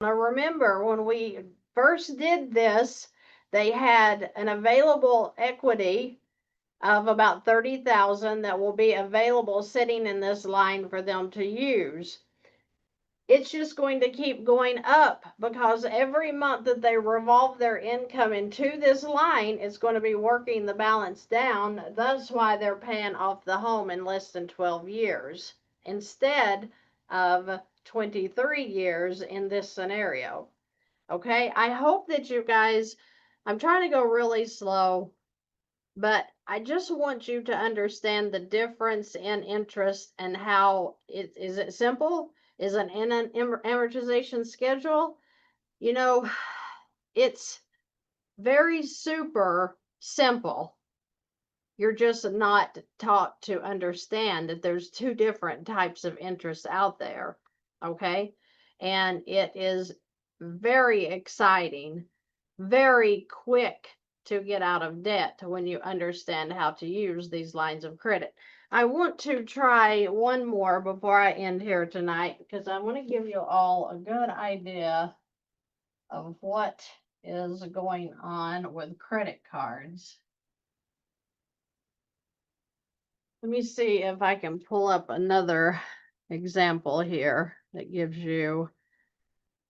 Now remember, when we first did this, they had an available equity of about 30,000 that will be available sitting in this line for them to use. It's just going to keep going up because every month that they revolve their income into this line, it's going to be working the balance down. That's why they're paying off the home in less than 12 years instead of 23 years in this scenario. Okay, I hope that you guys, I'm trying to go really slow, but I just want you to understand the difference in interest and how it is. It simple? Is an amortization schedule? You know, it's very super simple. You're just not taught to understand that there's two different types of interest out there. Okay, and it is very exciting, very quick to get out of debt when you understand how to use these lines of credit. I want to try one more before I end here tonight because I want to give you all a good idea of what is going on with credit cards. Let me see if I can pull up another example here that gives you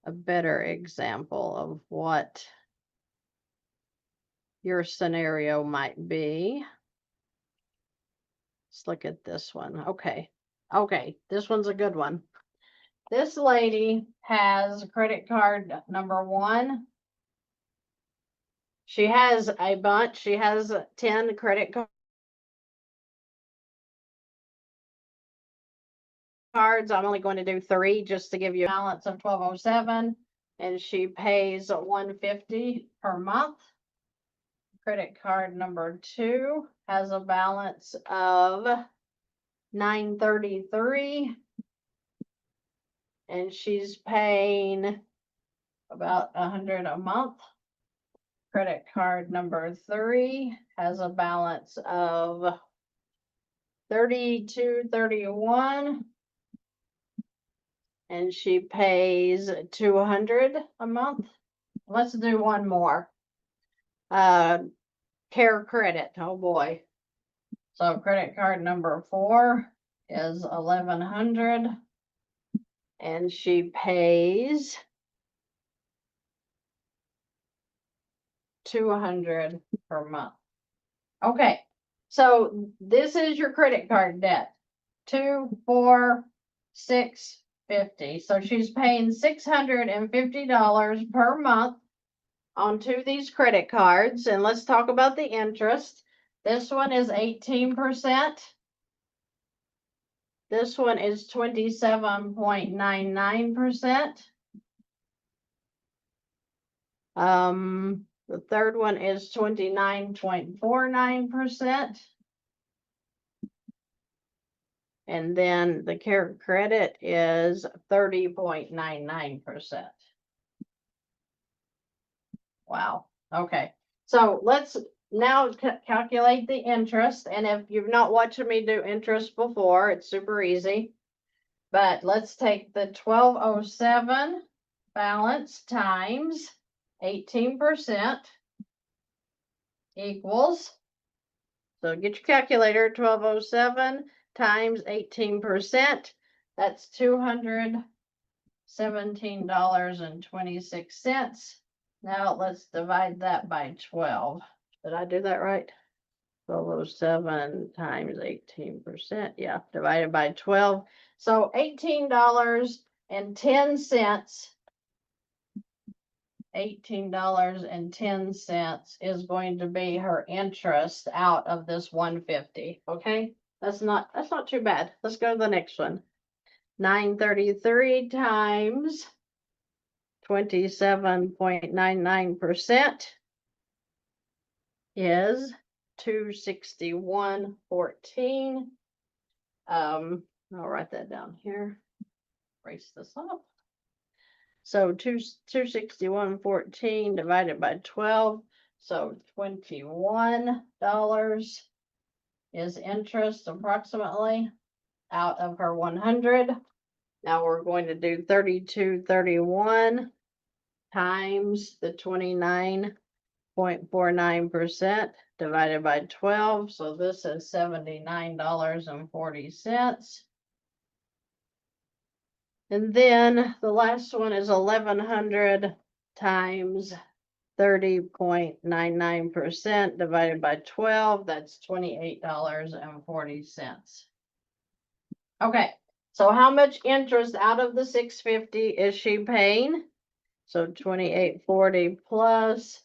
a better example of what your scenario might be. Let's look at this one. Okay. Okay, this one's a good one. This lady has credit card number 1. She has a bunch. She has 10 credit cards. I'm only going to do 3 just to give you a balance of $1,207, and she pays $150 per month. Credit card number 2 has a balance of $933, and she's paying about $100 a month. Credit card number 3 has a balance of $32.31, and she pays $200 a month. Let's do one more. Care credit. Oh boy. So credit card number 4 is $1,100, and she pays $200 per month. Okay, so this is your credit card debt. 2, 4, 6, 50. So she's paying $650 per month onto these credit cards. And let's talk about the interest. This one is 18%. This one is 27.99%. The third one is 29.49%. And then the care credit is 30.99%. Wow. Okay. So let's now calculate the interest. And if you've not watched me do interest before, it's super easy. But let's take the 1207 balance times 18% equals, so get your calculator, 1207 times 18%, that's $217.26. Now let's divide that by 12. Did I do that right? 1207 times 18%. Yeah, divided by 12. So $18.10. $18.10 is going to be her interest out of this 150. Okay, that's not too bad. Let's go to the next one. 933 times 27.99% is 261.14. I'll write that down here. Erase this off. So 261.14 divided by 12. So $21 is interest approximately out of her 100. Now we're going to do 32.31 times the 29.49% divided by 12. So this is $79.40. And then the last one is 1,100 times 30.99% divided by 12. That's $28.40. Okay, so how much interest out of the 650 is she paying? So 28.40 plus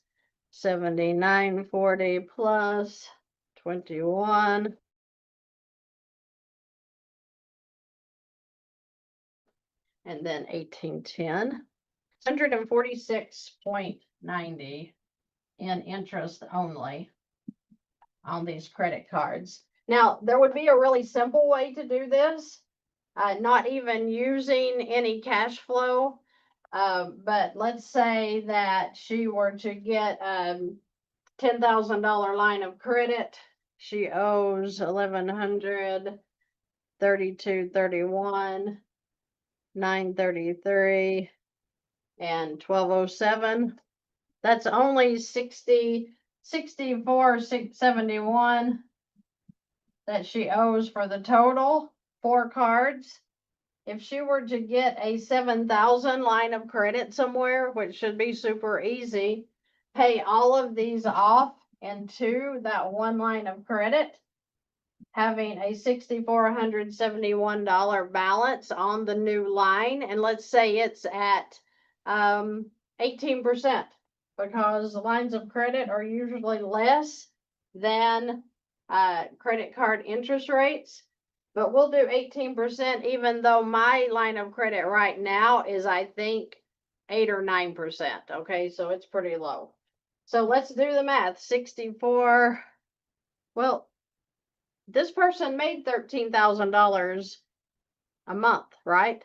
79.40 plus 21. And then 1810. 146.90 in interest only on these credit cards. Now, there would be a really simple way to do this, not even using any cash flow. But let's say that she were to get a $10,000 line of credit. She owes $1,100, $32.31, $9.33, and $12.07. That's only $64.71 that she owes for the total 4 cards. If she were to get a 7,000 line of credit somewhere, which should be super easy, pay all of these off into that one line of credit, having a $6,471 balance on the new line, and let's say it's at 18%, because lines of credit are usually less than credit card interest rates. But we'll do 18%, even though my line of credit right now is, I think, 8 or 9%. Okay, so it's pretty low. So let's do the math. 64. Well, this person made $13,000 a month, right?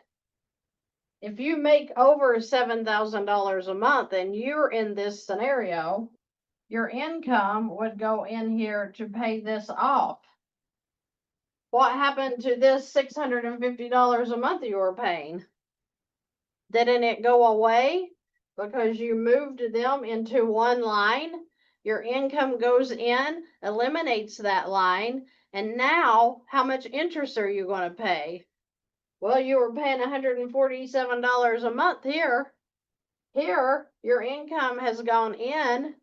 If you make over $7,000 a month and you're in this scenario, your income would go in here to pay this off. What happened to this $650 a month you were paying? Didn't it go away because you moved them into one line? Your income goes in, eliminates that line, and now how much interest are you going to pay? Well, you were paying $147 a month here. Here, your income has gone in,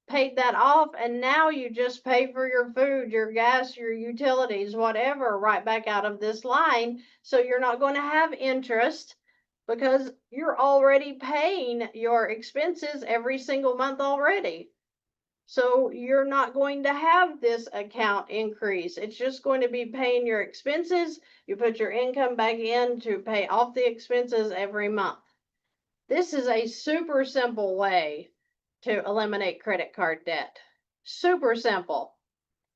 paid that off, and now you just pay for your food, your gas, your utilities, whatever, right back out of this line. So you're not going to have interest because you're already paying your expenses every single month already. So you're not going to have this account increase. It's just going to be paying your expenses. You put your income back in to pay off the expenses every month. This is a super simple way to eliminate credit card debt. Super simple.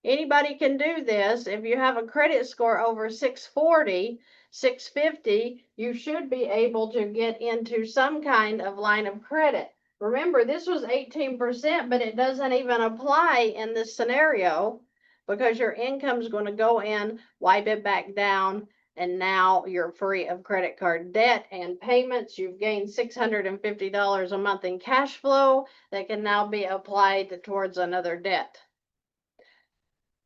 Anybody can do this. If you have a credit score over 640, 650, you should be able to get into some kind of line of credit. Remember, this was 18%, but it doesn't even apply in this scenario because your income is going to go in, wipe it back down, and now you're free of credit card debt and payments. You've gained $650 a month in cash flow that can now be applied towards another debt.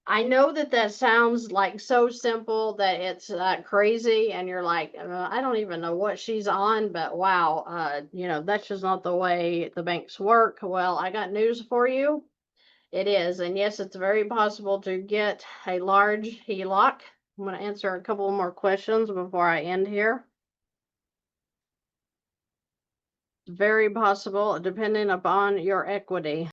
I know that that sounds like so simple that it's crazy, and you're like, I don't even know what she's on, but wow, that's just not the way the banks work. Well, I got news for you. It is, and yes, it's very possible to get a large HELOC. I'm going to answer a couple more questions before I end here. It's very possible, depending upon your equity.